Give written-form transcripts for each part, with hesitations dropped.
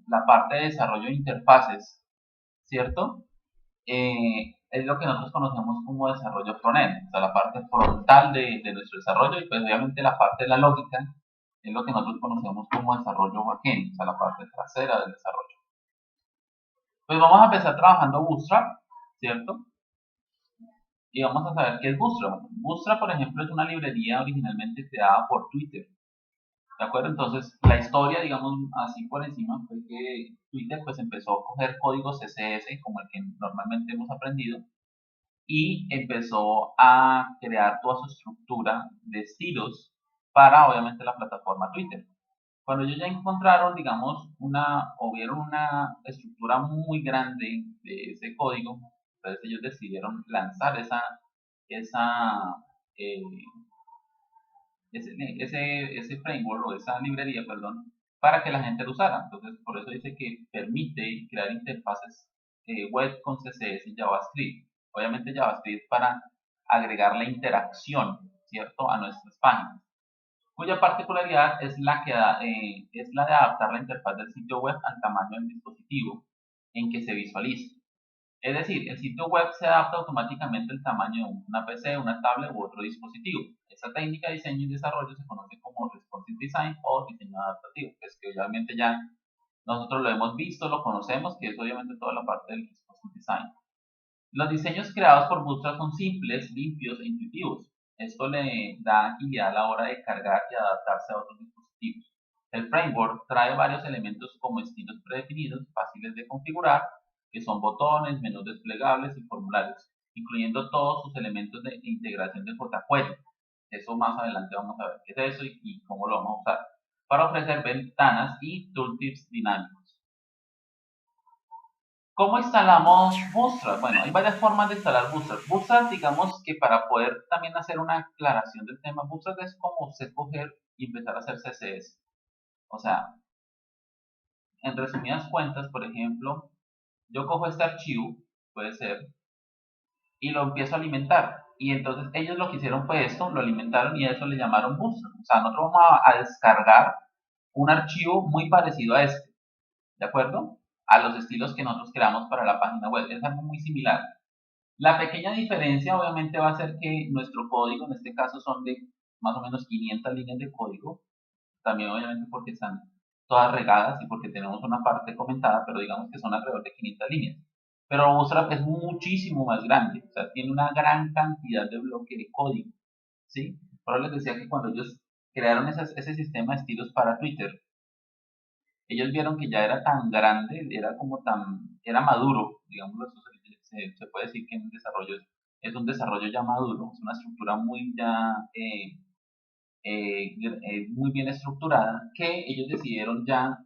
la parte de desarrollo de interfaces, ¿cierto? Es lo que nosotros conocemos como desarrollo frontend, o sea, la parte frontal de nuestro desarrollo, y pues obviamente la parte de la lógica es lo que nosotros conocemos como desarrollo backend, o sea, la parte trasera del desarrollo. Pues vamos a empezar trabajando Bootstrap, ¿cierto? Y vamos a saber qué es Bootstrap. Bootstrap, por ejemplo, es una librería originalmente creada por Twitter, ¿de acuerdo? Entonces, la historia, digamos, así por encima, fue que Twitter pues empezó a coger códigos CSS, como el que normalmente hemos aprendido, y empezó a crear toda su estructura de estilos para, obviamente, la plataforma Twitter. Cuando ellos ya encontraron, digamos, o vieron una estructura muy grande de ese código, entonces ellos decidieron lanzar esa, eh, ese framework o esa librería, perdón, para que la gente lo usara. Entonces, por eso dice que permite crear interfaces web con CSS y JavaScript. Obviamente JavaScript para agregar la interacción, ¿cierto?, a nuestras páginas, cuya particularidad es la de adaptar la interfaz del sitio web al tamaño del dispositivo en que se visualiza. Es decir, el sitio web se adapta automáticamente al tamaño de una PC, una tablet u otro dispositivo. Esta técnica de diseño y desarrollo se conoce como responsive design o diseño adaptativo, pues que obviamente ya nosotros lo hemos visto, lo conocemos, que es obviamente toda la parte del responsive design. Los diseños creados por Bootstrap son simples, limpios e intuitivos. Esto le da agilidad a la hora de cargar y adaptarse a otros dispositivos. El framework trae varios elementos como estilos predefinidos, fáciles de configurar, que son botones, menús desplegables y formularios, incluyendo todos sus elementos de integración de jQuery. Eso más adelante vamos a ver qué es eso y cómo lo vamos a usar, para ofrecer ventanas y tooltips dinámicos. ¿Cómo instalamos Bootstrap? Bueno, hay varias formas de instalar Bootstrap. Bootstrap, digamos que para poder también hacer una aclaración del tema, Bootstrap es como usted coger y empezar a hacer CSS. O sea, en resumidas cuentas, por ejemplo, yo cojo este archivo, puede ser, y lo empiezo a alimentar. Y entonces ellos lo que hicieron fue esto, lo alimentaron y a eso le llamaron Bootstrap. O sea, nosotros vamos a descargar un archivo muy parecido a este, ¿de acuerdo? A los estilos que nosotros creamos para la página web. Es algo muy similar. La pequeña diferencia obviamente va a ser que nuestro código, en este caso son de más o menos 500 líneas de código, también obviamente porque están todas regadas y porque tenemos una parte comentada, pero digamos que son alrededor de 500 líneas. Pero Bootstrap es muchísimo más grande, o sea, tiene una gran cantidad de bloque de código, ¿sí? Por eso les decía que cuando ellos crearon ese sistema de estilos para Twitter, ellos vieron que ya era tan grande, era maduro, digamos, se puede decir que en desarrollo es un desarrollo ya maduro, es una estructura muy ya muy bien estructurada, que ellos decidieron ya,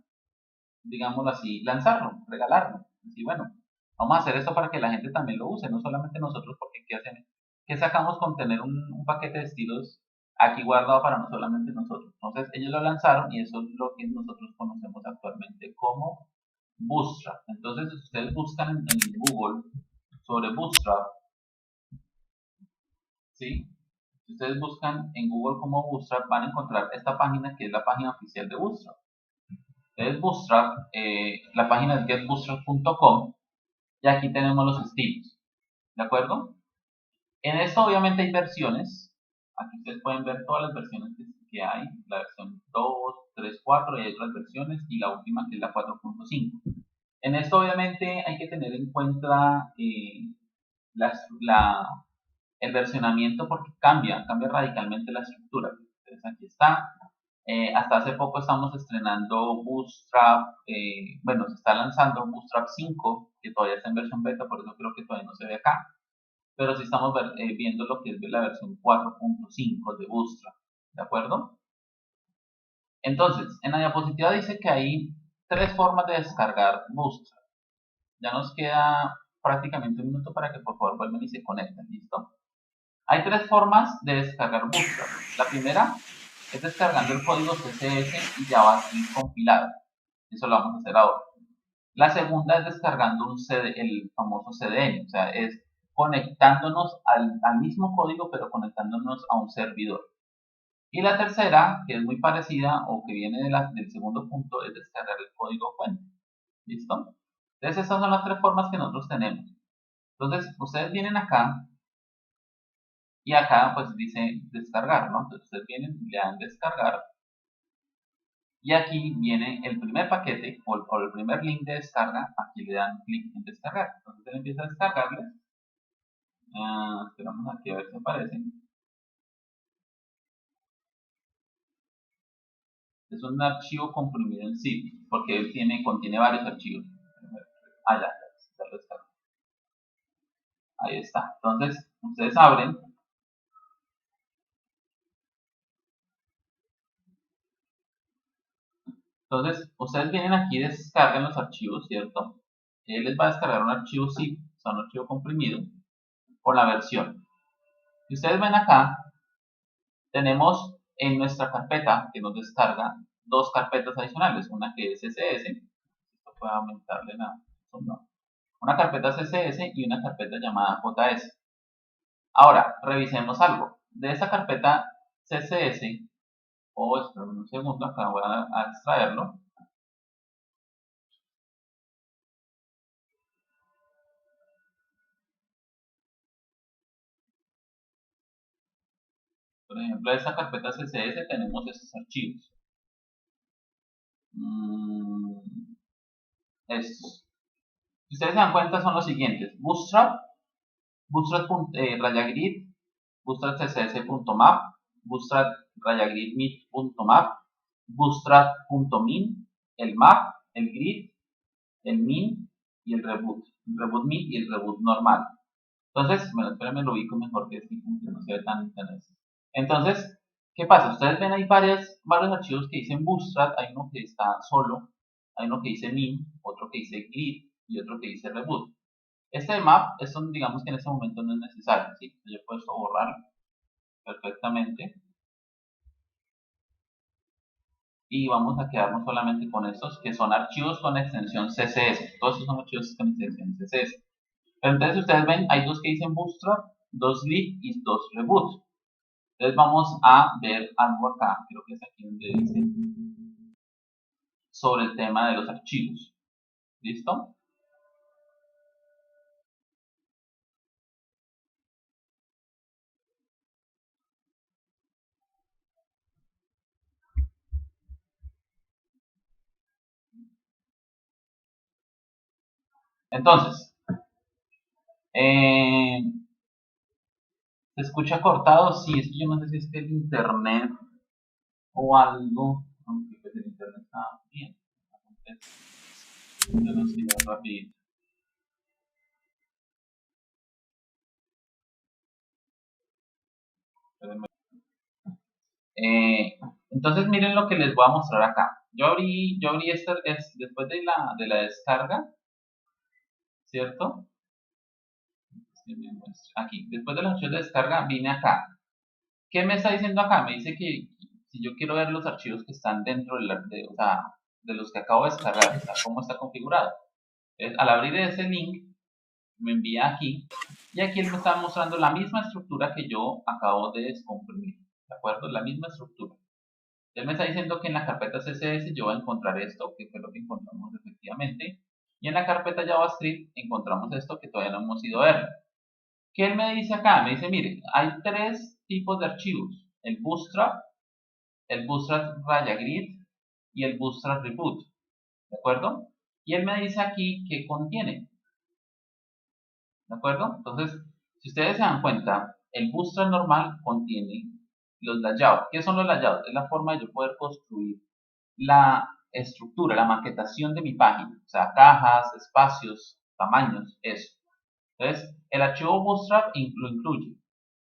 digámoslo así, lanzarlo, regalarlo. Y bueno, vamos a hacer esto para que la gente también lo use, no solamente nosotros, porque ¿qué hacen? ¿Qué sacamos con tener un paquete de estilos aquí guardado para no solamente nosotros? Entonces ellos lo lanzaron y eso es lo que nosotros conocemos actualmente como Bootstrap. Entonces, si ustedes buscan en Google sobre Bootstrap, ¿sí? Si ustedes buscan en Google como Bootstrap, van a encontrar esta página que es la página oficial de Bootstrap. Entonces, Bootstrap, la página es getbootstrap.com y aquí tenemos los estilos, ¿de acuerdo? En esto obviamente hay versiones. Aquí ustedes pueden ver todas las versiones que hay, la versión 2, 3, 4 y hay otras versiones y la última que es la 4.5. En esto obviamente hay que tener en cuenta la, la, el versionamiento porque cambia radicalmente la estructura. Entonces aquí está. Hasta hace poco estamos estrenando Bootstrap, bueno, se está lanzando Bootstrap 5, que todavía está en versión beta, por eso creo que todavía no se ve acá, pero sí estamos viendo lo que es la versión 4.5 de Bootstrap, ¿de acuerdo? Entonces, en la diapositiva dice que hay tres formas de descargar Bootstrap. Ya nos queda prácticamente un minuto para que por favor vuelvan y se conecten, ¿listo? Hay tres formas de descargar Bootstrap. La primera es descargando el código CSS y JavaScript compilado. Eso lo vamos a hacer ahora. La segunda es descargando el famoso CDN, o sea, es conectándonos al mismo código, pero conectándonos a un servidor. Y la tercera, que es muy parecida o que viene del segundo punto, es descargar el código fuente. ¿Listo? Entonces, estas son las tres formas que nosotros tenemos. Entonces, ustedes vienen acá y acá pues dice descargar, ¿no? Entonces, ustedes vienen, le dan descargar y aquí viene el primer paquete o el primer link de descarga. Aquí le dan clic en descargar. Entonces, él empieza a descargarles. Esperamos aquí a ver si aparece. Es un archivo comprimido en zip, porque él contiene varios archivos. Ya lo descargo. Ahí está. Entonces, ustedes abren. Entonces, ustedes vienen aquí y descargan los archivos, ¿cierto? Él les va a descargar un archivo zip, o sea, un archivo comprimido, con la versión. Si ustedes ven acá, tenemos en nuestra carpeta que nos descarga dos carpetas adicionales, una que es CSS, esto puede aumentarle la no. Una carpeta CSS y una carpeta llamada JS. Ahora, revisemos algo. De esa carpeta CSS, esperen un segundo, acá voy a extraerlo. Por ejemplo, de esta carpeta CSS tenemos estos archivos. Estos. Si ustedes se dan cuenta, son los siguientes: Bootstrap, Bootstrap Bootstrap css.map, Bootstrap map, Bootstrap.min, el map, el grid, el min y el reboot. El reboot min y el reboot normal. Entonces, bueno, espérenme, lo ubico mejor que este, que no se ve tan internet. Entonces, ¿qué pasa? Ustedes ven ahí varios archivos que dicen Bootstrap, hay uno que está solo, hay uno que dice min, otro que dice grid y otro que dice reboot. Este map, esto digamos que en este momento no es necesario, ¿sí? Yo puedo borrar perfectamente y vamos a quedarnos solamente con estos que son archivos con extensión CSS. Todos estos son archivos con extensión CSS. Pero entonces ustedes ven, hay dos que dicen Bootstrap, dos lib y dos reboot. Entonces vamos a ver algo acá, creo que es aquí donde dice sobre el tema de los archivos. ¿Listo? Entonces, ¿se escucha cortado? Sí, es que yo no sé si es que el internet o algo, aunque pues el internet está bien. Yo lo sigo rapidito. Entonces miren lo que les voy a mostrar acá. Yo abrí después de la descarga, ¿cierto? Aquí, después de la opción de descarga, vine acá. ¿Qué me está diciendo acá? Me dice que si yo quiero ver los archivos que están dentro o sea, de los que acabo de descargar, o sea, cómo está configurado. Entonces, al abrir ese link, me envía aquí, y aquí él me está mostrando la misma estructura que yo acabo de descomprimir, ¿de acuerdo? La misma estructura. Él me está diciendo que en la carpeta CSS yo voy a encontrar esto, que fue lo que encontramos efectivamente, y en la carpeta JavaScript encontramos esto que todavía no hemos ido a ver. ¿Qué él me dice acá? Me dice, mire, hay tres tipos de archivos: el Bootstrap raya grid y el Bootstrap reboot, ¿de acuerdo? Y él me dice aquí qué contiene, ¿de acuerdo? Entonces, si ustedes se dan cuenta, el Bootstrap normal contiene los layouts. ¿Qué son los layouts? Es la forma de yo poder construir la estructura, la maquetación de mi página, o sea, cajas, espacios, tamaños, eso. Entonces, el archivo Bootstrap lo incluye.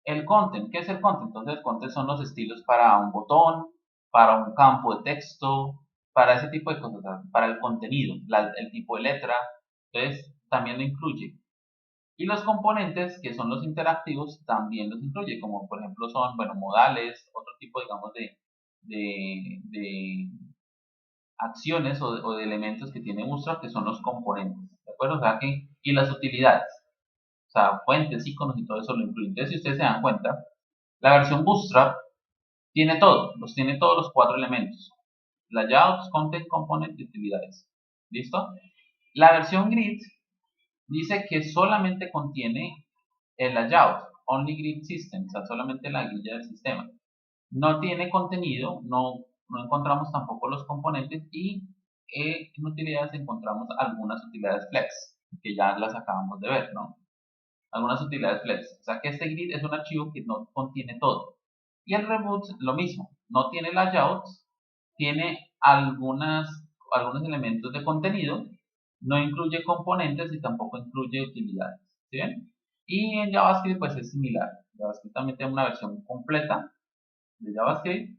El content, ¿qué es el content? Entonces, el content son los estilos para un botón, para un campo de texto, para ese tipo de cosas, para el contenido, el tipo de letra. Entonces, también lo incluye. Y los componentes, que son los interactivos, también los incluye, como por ejemplo son, bueno, modales, otro tipo, digamos, de acciones o de elementos que tiene Bootstrap, que son los componentes, ¿de acuerdo? O sea, y las utilidades, o sea, fuentes, iconos y todo eso lo incluye. Entonces, si ustedes se dan cuenta, la versión Bootstrap tiene todo, tiene todos los cuatro elementos: layouts, content, component y utilidades. ¿Listo? La versión grid dice que solamente contiene el layout, only grid system, o sea, solamente la grilla del sistema. No tiene contenido, no encontramos tampoco los componentes y en utilidades encontramos algunas utilidades flex, que ya las acabamos de ver, ¿no? Algunas utilidades flex. O sea que este grid es un archivo que no contiene todo. Y el reboot lo mismo, no tiene layouts, tiene algunos elementos de contenido, no incluye componentes y tampoco incluye utilidades. ¿Sí ven? Y en JavaScript pues es similar. JavaScript también tiene una versión completa de JavaScript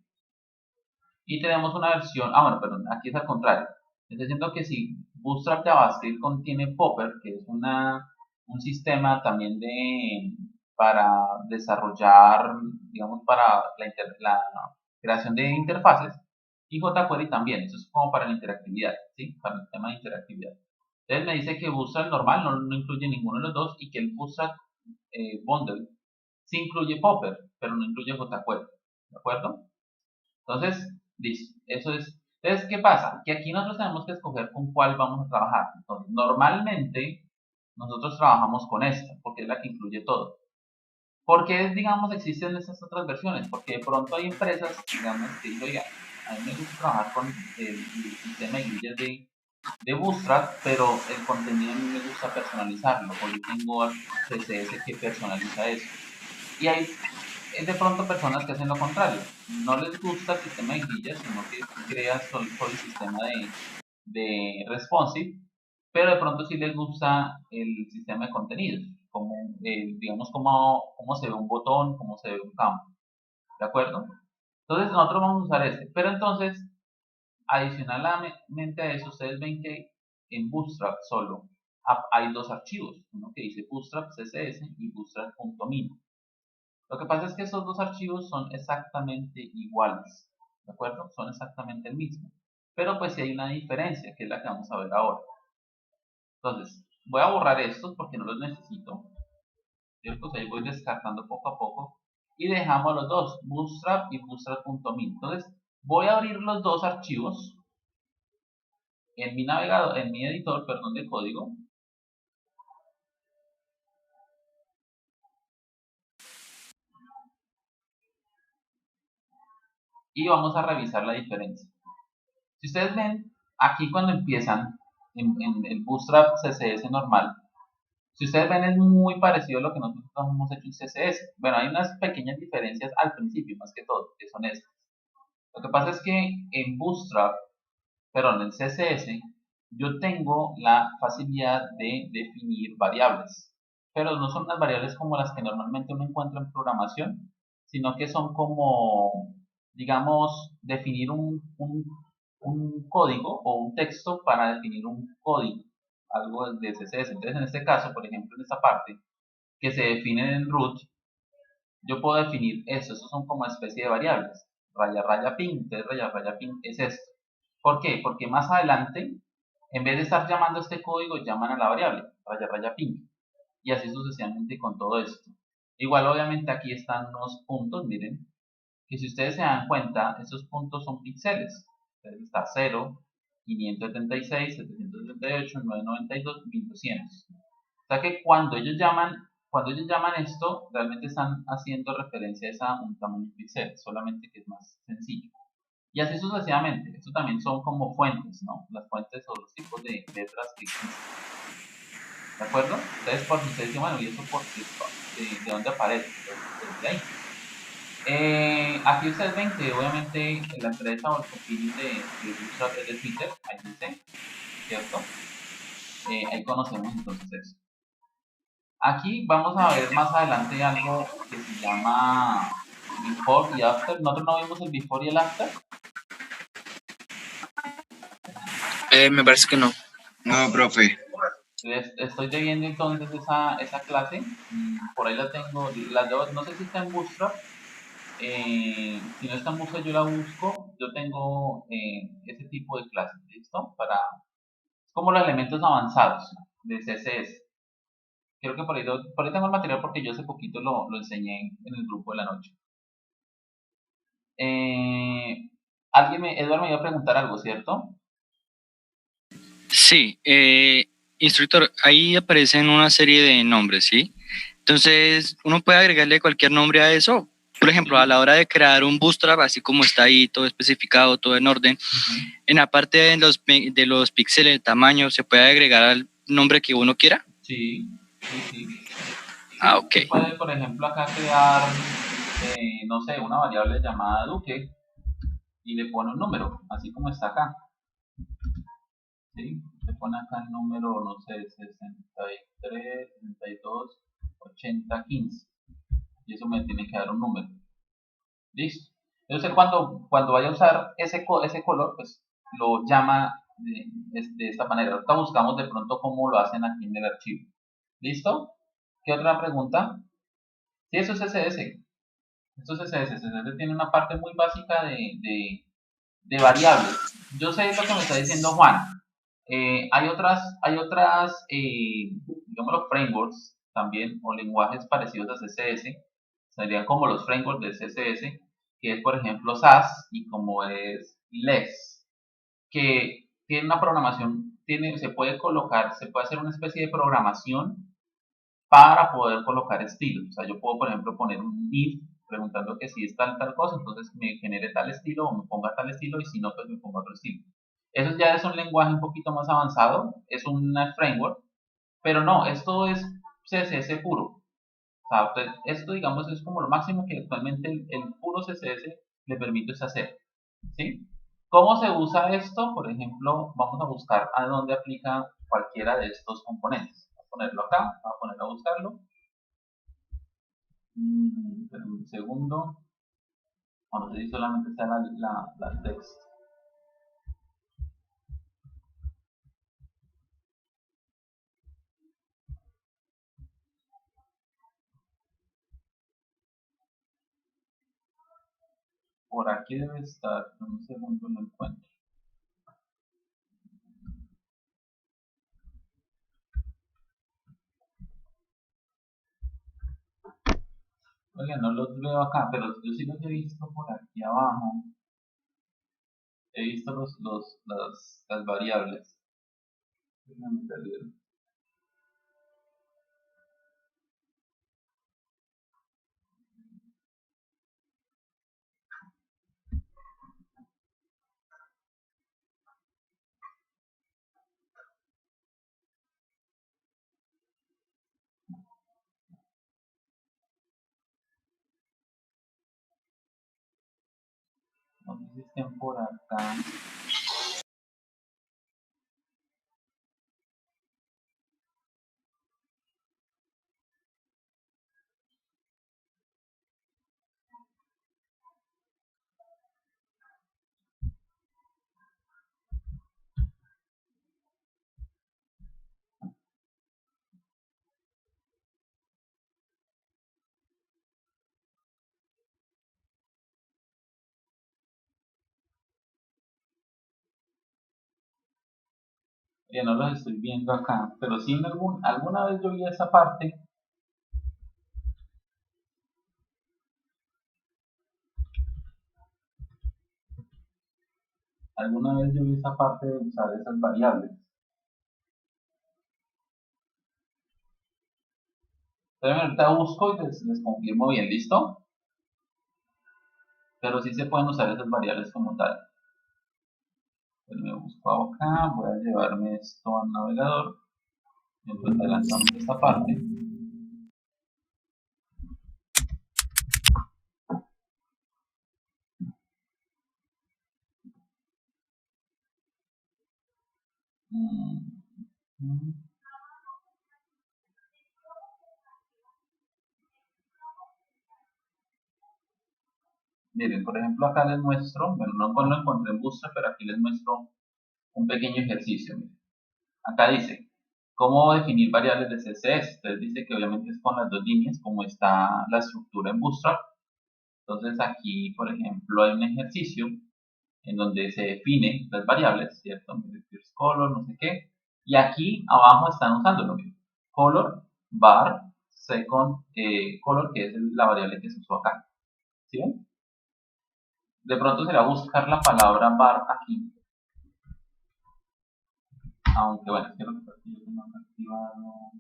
y tenemos una versión, bueno, perdón, aquí es al contrario. Estoy diciendo que si Bootstrap JavaScript contiene Popper, que es un sistema también para desarrollar, digamos, para la creación de interfaces, y jQuery también, eso es como para la interactividad, ¿sí? Para el tema de interactividad. Entonces me dice que Bootstrap normal no incluye ninguno de los dos y que el Bootstrap Bundle sí incluye Popper, pero no incluye jQuery, ¿de acuerdo? Entonces, listo, eso es. Entonces, ¿qué pasa? Que aquí nosotros tenemos que escoger con cuál vamos a trabajar. Entonces, normalmente nosotros trabajamos con esta, porque es la que incluye todo. ¿Por qué, digamos, existen estas otras versiones? Porque de pronto hay empresas, digamos, que dicen, oiga, a mí me gusta trabajar con el sistema de grillas de Bootstrap, pero el contenido a mí me gusta personalizarlo, o yo tengo CSS que personaliza eso. Y hay de pronto personas que hacen lo contrario. No les gusta el sistema de grillas, sino que creas todo el sistema de responsive, pero de pronto sí les gusta el sistema de contenidos, como, digamos, cómo se ve un botón, cómo se ve un campo. ¿De acuerdo? Entonces nosotros vamos a usar este. Pero entonces, adicionalmente a eso, ustedes ven que en Bootstrap solo hay dos archivos, uno que dice Bootstrap CSS y Bootstrap.min. Lo que pasa es que esos dos archivos son exactamente iguales, ¿de acuerdo? Son exactamente el mismo. Pero pues sí hay una diferencia, que es la que vamos a ver ahora. Entonces, voy a borrar estos porque no los necesito, ¿cierto? O sea, voy descartando poco a poco y dejamos los dos, Bootstrap y Bootstrap.min. Entonces, voy a abrir los dos archivos en mi navegador, en mi editor, perdón, de código. Y vamos a revisar la diferencia. Si ustedes ven, aquí cuando empiezan en el Bootstrap CSS normal, si ustedes ven es muy parecido a lo que nosotros hemos hecho en CSS. Bueno, hay unas pequeñas diferencias al principio, más que todo, que son estas. Lo que pasa es que en Bootstrap, perdón, en CSS, yo tengo la facilidad de definir variables. Pero no son unas variables como las que normalmente uno encuentra en programación, sino que son como, digamos, definir un código o un texto para definir un código, algo de CSS. Entonces, en este caso, por ejemplo, en esta parte que se define en root, yo puedo definir eso. Estos son como especie de variables. Raya, raya, ping. Entonces, raya, raya, ping es esto. ¿Por qué? Porque más adelante, en vez de estar llamando a este código, llaman a la variable, raya, raya, ping. Y así sucesivamente con todo esto. Igual, obviamente, aquí están unos puntos, miren, que si ustedes se dan cuenta, estos puntos son píxeles. Entonces está 0, 576, 778, 992, 1200. O sea que cuando ellos llaman esto, realmente están haciendo referencia a un tamaño píxel, solamente que es más sencillo. Y así sucesivamente. Esto también son como fuentes, ¿no? Las fuentes o los tipos de letras que existen. ¿De acuerdo? Entonces, por si ustedes dicen, bueno, ¿y eso de dónde aparece? Entonces, de ahí. Aquí ustedes ven que obviamente la empresa o el compilín de Bootstrap es de Twitter, ahí dice, ¿cierto? Ahí conocemos entonces eso. Aquí vamos a ver más adelante algo que se llama before y after. Nosotros no vimos el before y el after. Me parece que no. No, profe. Estoy debiendo entonces esa clase. Por ahí la tengo. No sé si está en Bootstrap. Si no está en Bootstrap, yo la busco. Yo tengo ese tipo de clases. ¿Listo? Es como los elementos avanzados de CSS. Creo que por ahí tengo el material porque yo hace poquito lo enseñé en el grupo de la noche. Eduardo me iba a preguntar algo, ¿cierto? Sí, instructor, ahí aparecen una serie de nombres, ¿sí? Entonces, uno puede agregarle cualquier nombre a eso. Por ejemplo, a la hora de crear un bootstrap, así como está ahí todo especificado, todo en orden, en la parte de los píxeles de tamaño, ¿se puede agregar al nombre que uno quiera? Sí, sí, sí. Ah, Sí, ok. se puede, por ejemplo, acá crear, no sé, una variable llamada Duque y le pone un número, así como está acá. ¿Sí? Se pone acá el número, no sé, 63, 62, 80, 15. Y eso me tiene que dar un número. Listo. Entonces cuando vaya a usar ese color, pues lo llama de esta manera. Ahorita buscamos de pronto cómo lo hacen aquí en el archivo. ¿Listo? ¿Qué otra pregunta? Sí, eso es CSS. Esto es CSS. CSS tiene una parte muy básica de variables. Yo sé lo que me está diciendo Juan. Hay otras, digamos, los frameworks también, o lenguajes parecidos a CSS, serían como los frameworks de CSS, que es, por ejemplo, SAS y como es LESS, que tiene una programación, se puede colocar, se puede hacer una especie de programación para poder colocar estilos. O sea, yo puedo, por ejemplo, poner un if preguntando que si es tal cosa, entonces me genere tal estilo o me ponga tal estilo y si no, pues me ponga otro estilo. Eso ya es un lenguaje un poquito más avanzado, es un framework, pero no, esto es CSS puro. O sea, esto, digamos, es como lo máximo que actualmente el puro CSS le permite hacer. ¿Sí? ¿Cómo se usa esto? Por ejemplo, vamos a buscar a dónde aplica cualquiera de estos componentes. Voy a ponerlo acá, voy a poner a buscarlo. Un segundo. Bueno, si solamente está la text. Por aquí debe estar. En un segundo lo encuentro. Oiga, no los veo acá, pero yo sí los he visto por aquí abajo. He visto las variables. No sé si estén por acá. Ya no los estoy viendo acá, pero sí alguna vez yo vi esa parte. Alguna vez yo vi esa parte de usar esas variables. Entonces ahorita busco y les confirmo bien, ¿listo? Pero sí se pueden usar esas variables como tal. Pues me busco acá, voy a llevarme esto al navegador. Entonces adelantamos esta parte. Miren, por ejemplo, acá les muestro, bueno, no lo encontré en Bootstrap, pero aquí les muestro un pequeño ejercicio. Miren. Acá dice, ¿cómo definir variables de CSS? Entonces dice que obviamente es con las dos líneas, como está la estructura en Bootstrap. Entonces aquí, por ejemplo, hay un ejercicio en donde se define las variables, ¿cierto? First color, no sé qué. Y aquí abajo están usando lo mismo. Color, var, second color, que es la variable que se usó acá. ¿Sí ven? De pronto será buscar la palabra var aquí. Aunque bueno, es que lo que pasa es que yo tengo acá activado.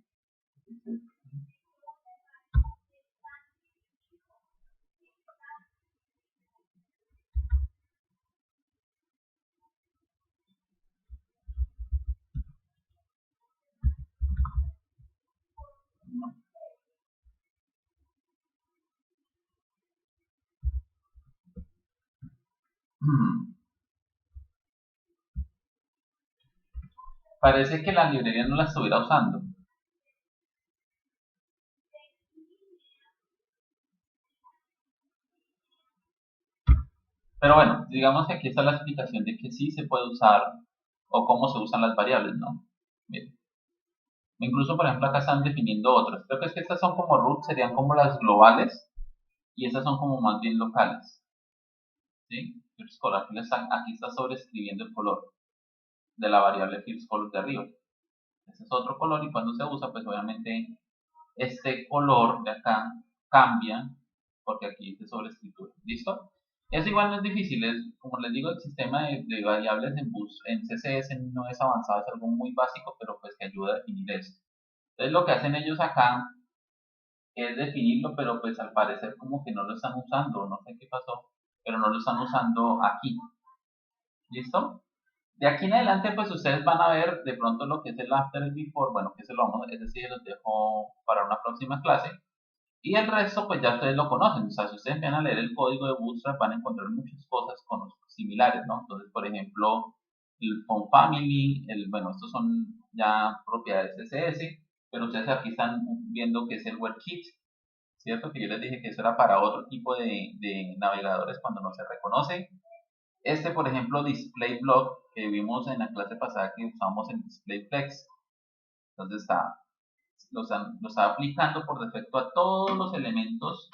No. Parece que la librería no la estuviera usando. Pero bueno, digamos que aquí está la explicación de que sí se puede usar o cómo se usan las variables, ¿no? Miren. Incluso, por ejemplo, acá están definiendo otras. Creo que es que estas son como root, serían como las globales, y estas son como más bien locales. ¿Sí? First color, aquí está sobreescribiendo el color de la variable first color de arriba. Este es otro color y cuando se usa, pues obviamente este color de acá cambia porque aquí dice sobreescritura. ¿Listo? Eso igual no es difícil, como les digo, el sistema de variables en CSS no es avanzado, es algo muy básico, pero pues que ayuda a definir esto. Entonces lo que hacen ellos acá es definirlo, pero pues al parecer como que no lo están usando, no sé qué pasó, pero no lo están usando aquí. ¿Listo? De aquí en adelante, pues ustedes van a ver de pronto lo que es el after y before, bueno, que se lo vamos, es decir, los dejo para una próxima clase. Y el resto, pues ya ustedes lo conocen. O sea, si ustedes van a leer el código de Bootstrap, van a encontrar muchas cosas similares, ¿no? Entonces, por ejemplo, el Font Family, bueno, estos son ya propiedades CSS, pero ustedes aquí están viendo que es el WebKit, ¿cierto? Que yo les dije que eso era para otro tipo de navegadores cuando no se reconoce. Este, por ejemplo, Display Block, que vimos en la clase pasada que usamos en Display Flex. Entonces lo está aplicando por defecto a todos los elementos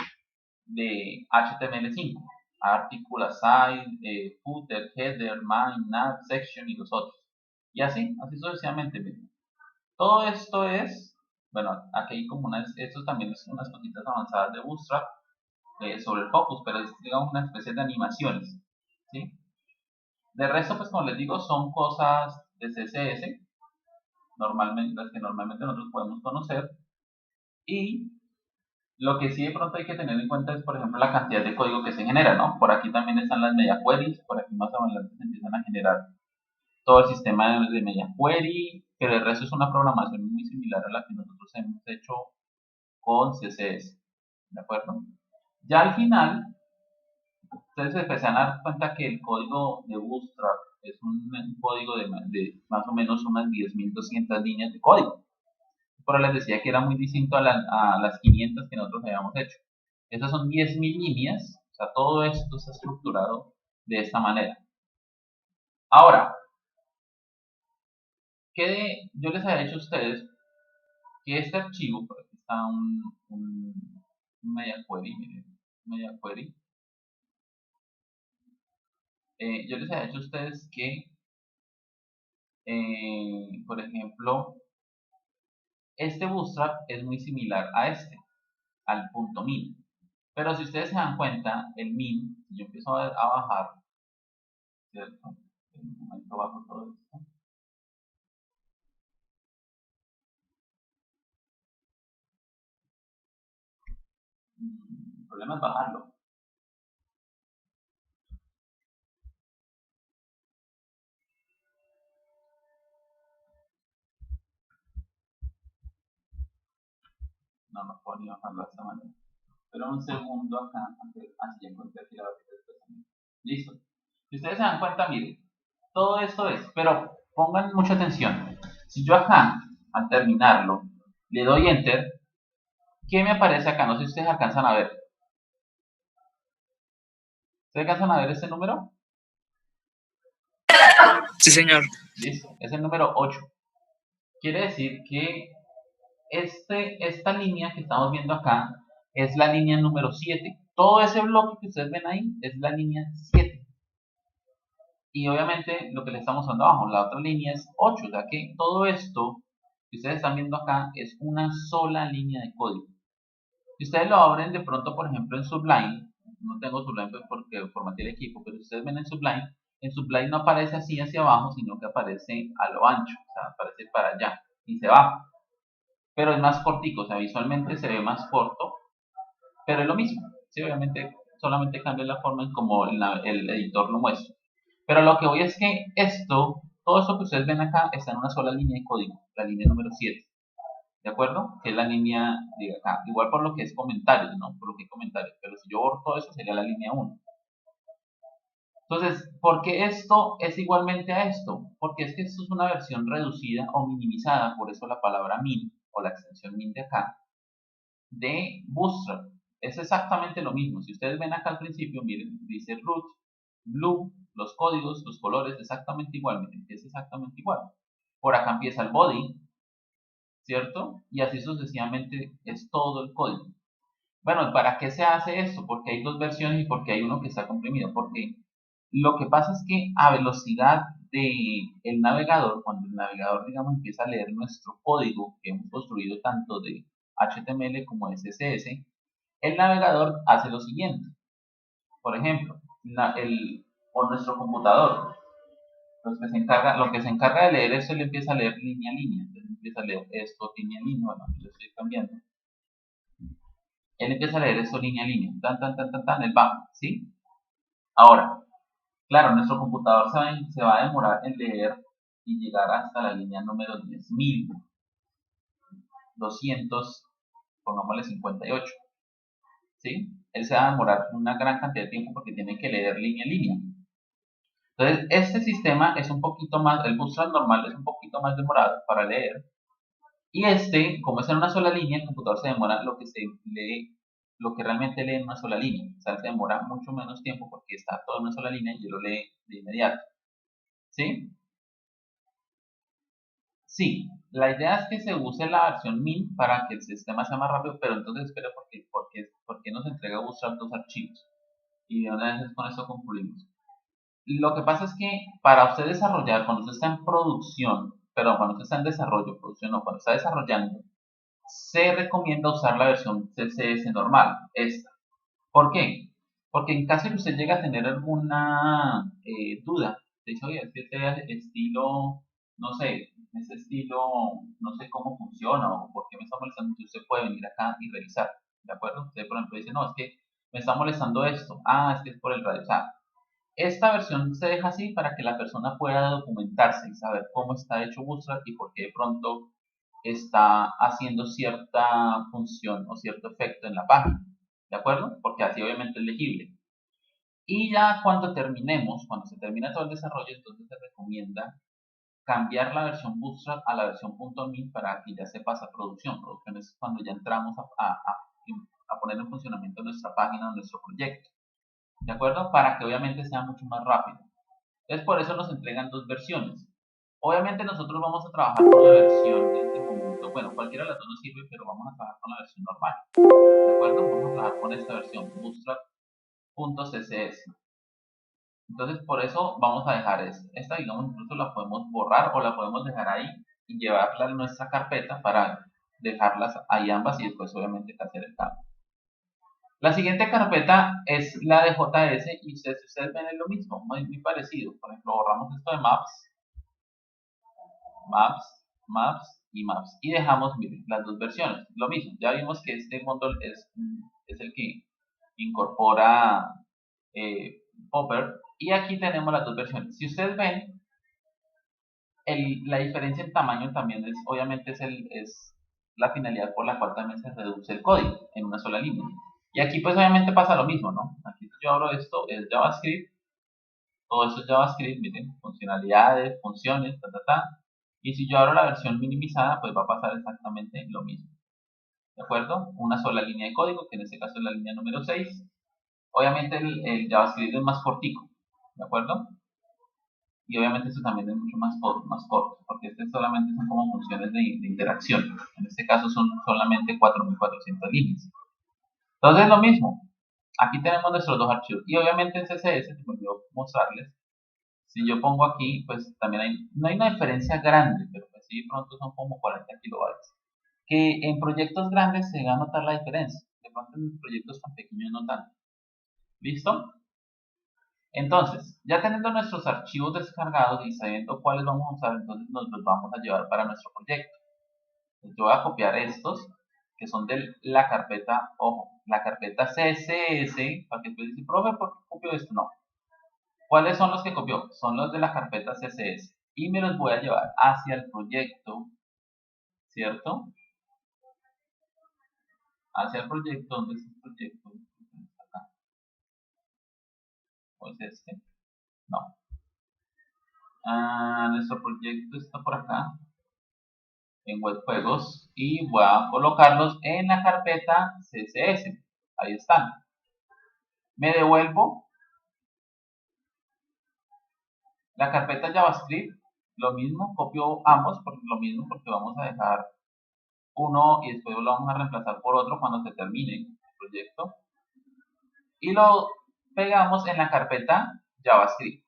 de HTML5. Article, aside, footer, header, main, nav, section y los otros. Y así sucesivamente. Todo esto es, bueno, aquí hay como esto también es unas cositas avanzadas de Bootstrap sobre el focus, pero es digamos una especie de animaciones. ¿Sí? De resto, pues como les digo, son cosas de CSS, normalmente, las que normalmente nosotros podemos conocer. Y lo que sí de pronto hay que tener en cuenta es, por ejemplo, la cantidad de código que se genera, ¿no? Por aquí también están las media queries, por aquí más adelante se empiezan a generar todo el sistema de media query, que de resto es una programación muy similar a la que nosotros hemos hecho con CSS, ¿de acuerdo? Ya al final, ustedes se empiezan a dar cuenta que el código de Bootstrap es un código de más o menos unas 10.200 líneas de código. Pero les decía que era muy distinto a las 500 que nosotros habíamos hecho. Esas son 10.000 líneas, o sea, todo esto está estructurado de esta manera. Ahora, yo les había dicho a ustedes que este archivo, por aquí está un media query, miren, media query. Yo les había dicho a ustedes que, por ejemplo, este bootstrap es muy similar a este, al punto min. Pero si ustedes se dan cuenta, el min, si yo empiezo a bajar, ¿cierto? En un momento bajo todo esto. El problema es bajarlo. No puedo ni bajarlo de esta manera. Pero un segundo acá, así ya encontré aquí la barrita de desplazamiento. Listo. Si ustedes se dan cuenta, miren, todo esto es, pero pongan mucha atención. Si yo acá, al terminarlo, le doy enter, ¿qué me aparece acá? No sé si ustedes alcanzan a ver. ¿Ustedes alcanzan a ver este número? Sí, señor. Listo, es el número 8. Quiere decir que esta línea que estamos viendo acá es la línea número 7. Todo ese bloque que ustedes ven ahí es la línea 7. Y obviamente lo que le estamos dando abajo, la otra línea es 8. O sea que todo esto que ustedes están viendo acá es una sola línea de código. Si ustedes lo abren de pronto, por ejemplo, en Sublime, no tengo Sublime porque formateé el equipo, pero si ustedes ven en Sublime, En Sublime no aparece así hacia abajo, sino que aparece a lo ancho, o sea, aparece para allá y se baja. Pero es más cortico, o sea, visualmente se ve más corto, pero es lo mismo. Sí, obviamente solamente cambia la forma en como el editor lo muestra. Pero lo que voy es que todo esto que ustedes ven acá está en una sola línea de código, la línea número 7. ¿De acuerdo? Que es la línea de acá. Igual por lo que es comentarios, ¿no? Por lo que hay comentarios. Pero si yo borro todo eso sería la línea 1. Entonces, ¿por qué esto es igualmente a esto? Porque es que esto es una versión reducida o minimizada, por eso la palabra min o la extensión min de acá, de Bootstrap. Es exactamente lo mismo. Si ustedes ven acá al principio, miren, dice root, blue, los códigos, los colores, exactamente igual, miren, es exactamente igual. Por acá empieza el body, ¿cierto? Y así sucesivamente es todo el código. Bueno, ¿para qué se hace esto? Porque hay dos versiones y porque hay uno que está comprimido. Porque lo que pasa es que a velocidad del navegador, cuando el navegador, digamos, empieza a leer nuestro código que hemos construido tanto de HTML como de CSS, el navegador hace lo siguiente. Por ejemplo, o nuestro computador, lo que se encarga de leer esto, él empieza a leer línea a línea. Entonces empieza a leer esto línea a línea. Bueno, yo estoy cambiando. Él empieza a leer esto línea a línea. Tan, tan, tan, tan, tan, él va, ¿sí? Ahora, claro, nuestro computador se va a demorar en leer y llegar hasta la línea número 10.200, pongámosle 58, ¿sí? Él se va a demorar una gran cantidad de tiempo porque tiene que leer línea a línea. Entonces, este sistema es un poquito más, el Bootstrap normal es un poquito más demorado para leer. Y como es en una sola línea, el computador se demora lo que se lee, lo que realmente lee en una sola línea. O sea, se demora mucho menos tiempo porque está todo en una sola línea y lo lee de inmediato. ¿Sí? Sí, la idea es que se use la versión min para que el sistema sea más rápido, pero entonces espera porque nos entrega Bootstrap dos archivos. Y de una vez con eso concluimos. Lo que pasa es que para usted desarrollar, cuando usted está en producción, pero cuando usted está en desarrollo, producción no, cuando está desarrollando, se recomienda usar la versión CSS normal, esta. ¿Por qué? Porque en caso de que usted llegue a tener alguna duda, de hecho, oye, es que este estilo, no sé, ese estilo, no sé cómo funciona o por qué me está molestando, usted puede venir acá y revisar, ¿de acuerdo? Usted, por ejemplo, dice, no, es que me está molestando esto, es que es por el radio, o sea, esta versión se deja así para que la persona pueda documentarse y saber cómo está hecho Bootstrap y por qué de pronto está haciendo cierta función o cierto efecto en la página, ¿de acuerdo? Porque así obviamente es legible. Y ya cuando terminemos, cuando se termina todo el desarrollo, entonces se recomienda cambiar la versión Bootstrap a la versión .min para que ya se pase a producción. Producción es cuando ya entramos a poner en funcionamiento nuestra página o nuestro proyecto, ¿de acuerdo? Para que obviamente sea mucho más rápido. Entonces por eso nos entregan dos versiones. Obviamente nosotros vamos a trabajar con la versión en este momento, bueno, cualquiera de las dos nos sirve, pero vamos a trabajar con la versión normal, ¿de acuerdo? Vamos a trabajar con esta versión, bootstrap.css. Entonces por eso vamos a dejar esta, digamos, incluso la podemos borrar o la podemos dejar ahí y llevarla a nuestra carpeta para dejarlas ahí ambas y después obviamente hacer el cambio. La siguiente carpeta es la de JS y ustedes ven es lo mismo, muy parecido. Por ejemplo, borramos esto de maps, y maps y dejamos, miren, las dos versiones. Lo mismo, ya vimos que este módulo es el que incorpora Popper y aquí tenemos las dos versiones. Si ustedes ven, la diferencia en tamaño también es, obviamente, es la finalidad por la cual también se reduce el código en una sola línea. Y aquí pues obviamente pasa lo mismo, ¿no? Aquí yo abro esto, es JavaScript, todo eso es JavaScript, miren, funcionalidades, funciones, Y si yo abro la versión minimizada, pues va a pasar exactamente lo mismo. ¿De acuerdo? Una sola línea de código, que en este caso es la línea número 6. Obviamente el JavaScript es más cortico, ¿de acuerdo? Y obviamente esto también es mucho más corto, porque este solamente son como funciones de interacción. En este caso son solamente 4.400 líneas. Entonces es lo mismo. Aquí tenemos nuestros dos archivos. Y obviamente en CSS, se me olvidó mostrarles, si yo pongo aquí, pues también no hay una diferencia grande, pero pues sí, pronto son como 40 kilobytes. Que en proyectos grandes se va a notar la diferencia. De pronto en proyectos tan pequeños no tanto. ¿Listo? Entonces, ya teniendo nuestros archivos descargados y sabiendo cuáles vamos a usar, entonces nos los vamos a llevar para nuestro proyecto. Entonces, yo voy a copiar estos, que son de la carpeta, ojo, la carpeta CSS, para que después dice, profe, ¿por qué copió esto? No. ¿Cuáles son los que copió? Son los de la carpeta CSS. Y me los voy a llevar hacia el proyecto, ¿cierto? Hacia el proyecto, ¿dónde es el proyecto? Acá. ¿O es este? No. Nuestro proyecto está por acá, en web juegos, y voy a colocarlos en la carpeta CSS. Ahí están. Me devuelvo la carpeta JavaScript, lo mismo, copio ambos, lo mismo, porque vamos a dejar uno y después lo vamos a reemplazar por otro cuando se termine el proyecto. Y lo pegamos en la carpeta JavaScript.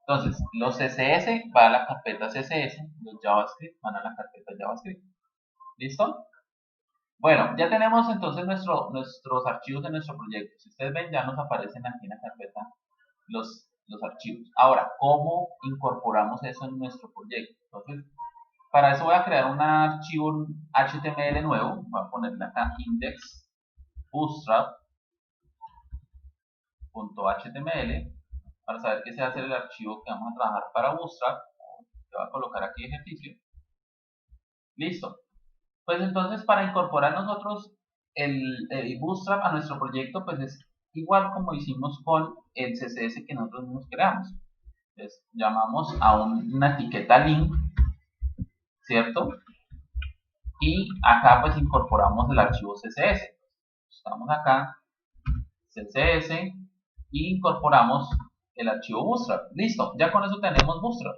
Entonces, los CSS van a la carpeta CSS, los JavaScript van a la carpeta JavaScript. ¿Listo? Bueno, ya tenemos entonces nuestros archivos de nuestro proyecto. Si ustedes ven, ya nos aparecen aquí en la carpeta los archivos. Ahora, ¿cómo incorporamos eso en nuestro proyecto? Entonces, para eso voy a crear un archivo HTML nuevo. Voy a ponerle acá index bootstrap.html para saber qué se va a hacer el archivo que vamos a trabajar para Bootstrap. Le voy a colocar aquí ejercicio. Listo. Pues entonces para incorporar nosotros el Bootstrap a nuestro proyecto, pues es igual como hicimos con el CSS que nosotros mismos creamos. Entonces llamamos a una etiqueta link, ¿cierto? Y acá pues incorporamos el archivo CSS. Estamos acá, CSS, y incorporamos el archivo Bootstrap. Listo, ya con eso tenemos Bootstrap,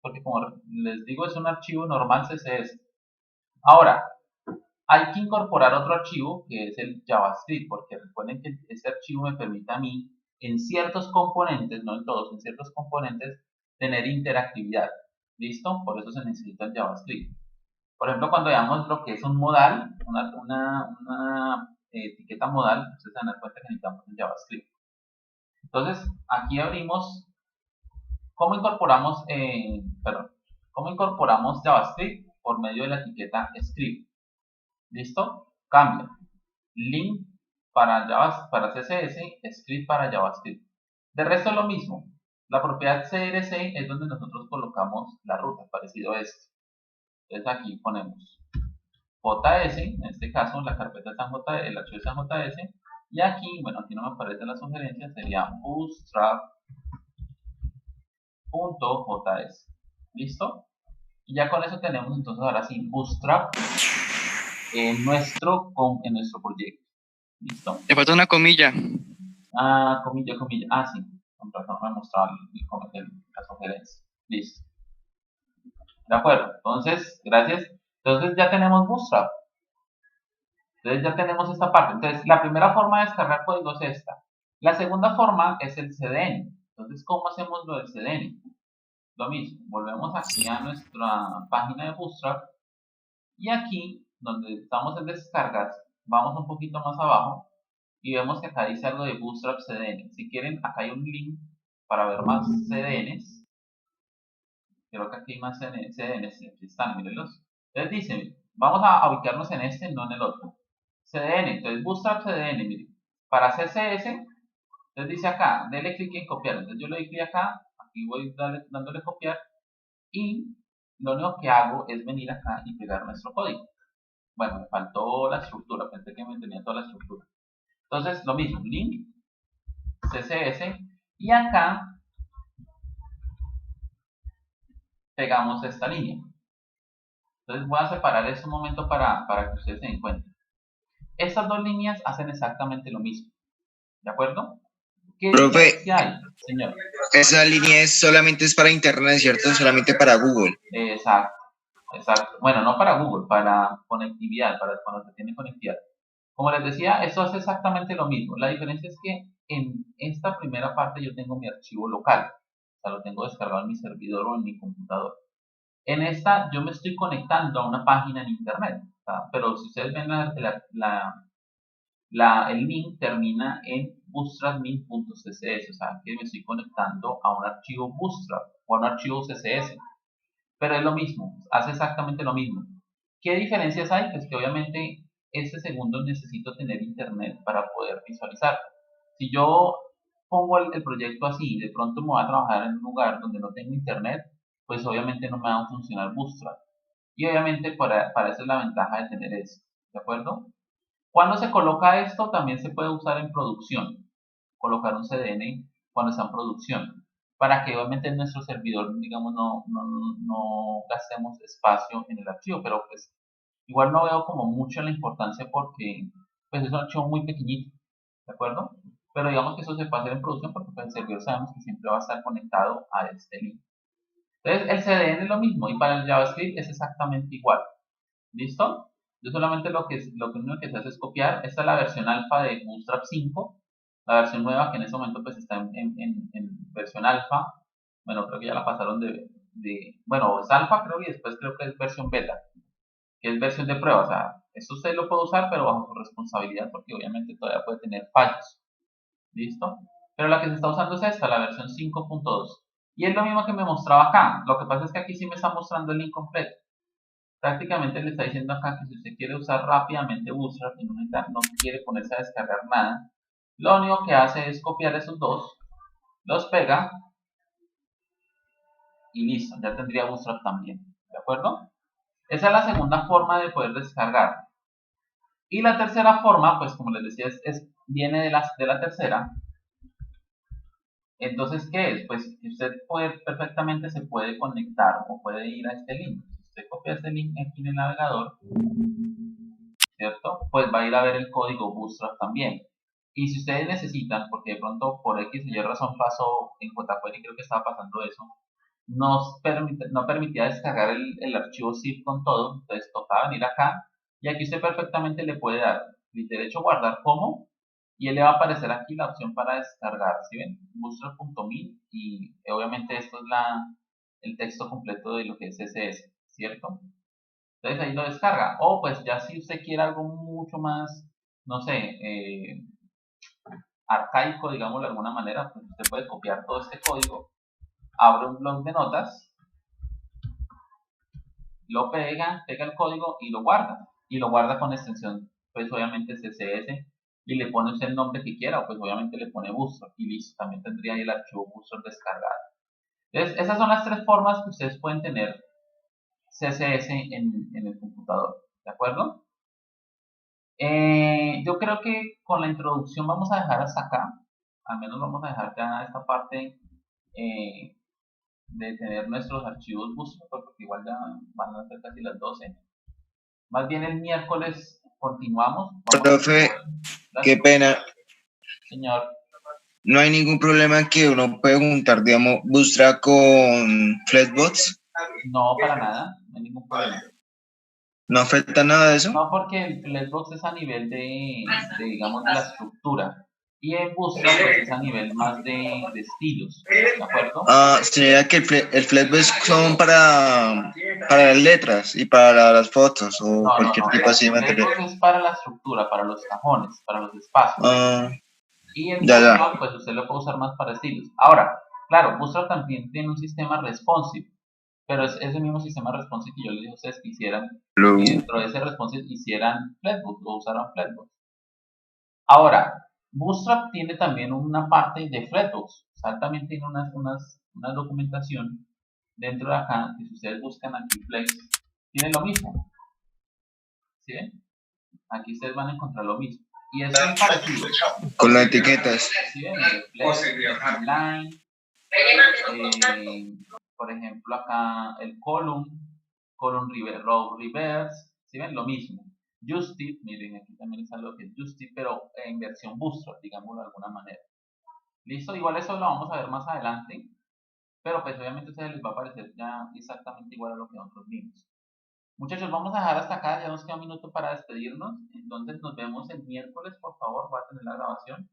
porque como les digo es un archivo normal CSS. Ahora, hay que incorporar otro archivo que es el JavaScript, porque recuerden que este archivo me permite a mí en ciertos componentes, no en todos, en ciertos componentes, tener interactividad. ¿Listo? Por eso se necesita el JavaScript. Por ejemplo, cuando veamos lo que es un modal, una etiqueta modal, ustedes se van a dar cuenta que necesitamos el JavaScript. Entonces, aquí abrimos cómo incorporamos, cómo incorporamos JavaScript por medio de la etiqueta script. ¿Listo? Cambio. Link para CSS, script para JavaScript. De resto es lo mismo. La propiedad CRC es donde nosotros colocamos la ruta, parecido a esto. Entonces aquí ponemos JS, en este caso la carpeta está en JS, el archivo está en JS, y aquí, bueno, aquí no me aparece la sugerencia, sería bootstrap.js. ¿Listo? Y ya con eso tenemos entonces ahora sí Bootstrap en nuestro proyecto. ¿Listo? Le falta una comilla. Comilla. Sí. Con razón me mostraba la sugerencia. Listo. De acuerdo. Entonces, gracias. Entonces ya tenemos Bootstrap. Entonces ya tenemos esta parte. Entonces, la primera forma de descargar código es esta. La segunda forma es el CDN. Entonces, ¿cómo hacemos lo del CDN? Lo mismo. Volvemos aquí a nuestra página de Bootstrap. Y aquí, donde estamos en descargas, vamos un poquito más abajo y vemos que acá dice algo de Bootstrap CDN. Si quieren, acá hay un link para ver más CDNs. Creo que aquí hay más CDNs, sí, aquí están, mírenlos. Entonces dice, vamos a ubicarnos en este, no en el otro. CDN, entonces Bootstrap CDN, miren. Para CSS, entonces dice acá, dele clic en copiar. Entonces yo le doy clic acá, aquí voy dándole copiar y lo único que hago es venir acá y pegar nuestro código. Bueno, me faltó la estructura, pensé que me tenía toda la estructura. Entonces, lo mismo, link, CSS, y acá pegamos esta línea. Entonces voy a separar esto un momento para que ustedes se den cuenta. Estas dos líneas hacen exactamente lo mismo. ¿De acuerdo? ¿Qué diferencia hay, señor? Esa línea solamente es para internet, ¿cierto? Solamente para Google. Exacto. Bueno, no para Google, para conectividad, para cuando se tiene conectividad. Como les decía, esto hace exactamente lo mismo. La diferencia es que en esta primera parte yo tengo mi archivo local. O sea, lo tengo descargado en mi servidor o en mi computador. En esta yo me estoy conectando a una página en internet. Pero si ustedes ven el link termina en bootstrap.min.css, o sea, que me estoy conectando a un archivo Bootstrap o a un archivo CSS. Pero es lo mismo, hace exactamente lo mismo. ¿Qué diferencias hay? Pues que obviamente este segundo necesito tener internet para poder visualizar. Si yo pongo el proyecto así y de pronto me voy a trabajar en un lugar donde no tengo internet, pues obviamente no me va a funcionar Bootstrap. Y obviamente para eso es la ventaja de tener eso, ¿de acuerdo? Cuando se coloca esto, también se puede usar en producción, colocar un CDN cuando está en producción, para que obviamente en nuestro servidor, digamos, no gastemos espacio en el archivo, pero pues igual no veo como mucho la importancia porque pues es un archivo muy pequeñito, ¿de acuerdo? Pero digamos que eso se puede hacer en producción porque pues, el servidor sabemos que siempre va a estar conectado a este link. Entonces el CDN es lo mismo y para el JavaScript es exactamente igual. ¿Listo? Yo solamente lo único que se hace es copiar. Esta es la versión alfa de Bootstrap 5. La versión nueva que en este momento pues está en versión alfa. Bueno, creo que ya la pasaron bueno, es alfa creo y después creo que es versión beta, que es versión de prueba. O sea, esto usted lo puede usar pero bajo su responsabilidad porque obviamente todavía puede tener fallos. ¿Listo? Pero la que se está usando es esta, la versión 5.2. Y es lo mismo que me mostraba acá. Lo que pasa es que aquí sí me está mostrando el link completo. Prácticamente le está diciendo acá que si usted quiere usar rápidamente Bootstrap y no quiere ponerse a descargar nada, lo único que hace es copiar esos dos, los pega y listo, ya tendría Bootstrap también, ¿de acuerdo? Esa es la segunda forma de poder descargar. Y la tercera forma, pues como les decía, viene de la tercera. Entonces, ¿qué es? Pues usted perfectamente se puede conectar o puede ir a este link. Si usted copia este link aquí en el navegador, ¿cierto? Pues va a ir a ver el código Bootstrap también. Y si ustedes necesitan, porque de pronto por X y Y razón pasó en jQuery, creo que estaba pasando eso, no permitía descargar el archivo zip con todo, entonces tocaba venir acá y aquí usted perfectamente le puede dar clic derecho guardar como y él le va a aparecer aquí la opción para descargar, ¿sí ven? Bootstrap.min y obviamente esto es el texto completo de lo que es CSS, ¿cierto? Entonces ahí lo descarga. O pues ya si usted quiere algo mucho más, no sé, arcaico, digámoslo de alguna manera, pues usted puede copiar todo este código, abre un blog de notas, lo pega el código y lo guarda. Y lo guarda con extensión, pues obviamente CSS, y le pone usted el nombre que quiera, o pues obviamente le pone Bootstrap y listo, también tendría ahí el archivo Bootstrap descargado. Entonces, esas son las tres formas que ustedes pueden tener CSS en el computador, ¿de acuerdo? Yo creo que con la introducción vamos a dejar hasta acá. Al menos vamos a dejar ya esta parte eh, de tener nuestros archivos Bootstrap, porque igual ya van a ser casi las 12. Más bien el miércoles continuamos. Profe, qué pena. Señor. No hay ningún problema que uno puede juntar, digamos, Bootstrap con Flexbox. No, para nada, no hay ningún problema. ¿No afecta nada de eso? No, porque el Flexbox es a nivel digamos, de la estructura. Y en Bootstrap pues es a nivel más de estilos, ¿de acuerdo? Sería que el Flexbox son para las letras y para las fotos o cualquier tipo así de material. El Flexbox es para la estructura, para los cajones, para los espacios. Y el Ya. Bootstrap, pues usted lo puede usar más para estilos. Ahora, claro, Bootstrap también tiene un sistema responsive, pero es ese mismo sistema responsive que yo les dije a ustedes que hicieran, y dentro de ese responsive hicieran Flexbox o usaran Flexbox. Ahora, Bootstrap tiene también una parte de Flexbox, o sea, también tiene una documentación dentro de acá, que si ustedes buscan aquí Flex, tiene lo mismo. ¿Sí ven? Aquí ustedes van a encontrar lo mismo. Y es muy parecido. Con las etiquetas. ¿Sí ven? Flex, Line, por ejemplo acá el column row reverse, ¿sí ven? Lo mismo. Justif, miren aquí también está lo que es Justif, pero en versión Bootstrap, digámoslo de alguna manera. Listo, igual eso lo vamos a ver más adelante, pero pues obviamente a ustedes les va a parecer ya exactamente igual a lo que nosotros vimos. Muchachos, vamos a dejar hasta acá, ya nos queda un minuto para despedirnos, entonces nos vemos el miércoles, por favor, va a tener la grabación.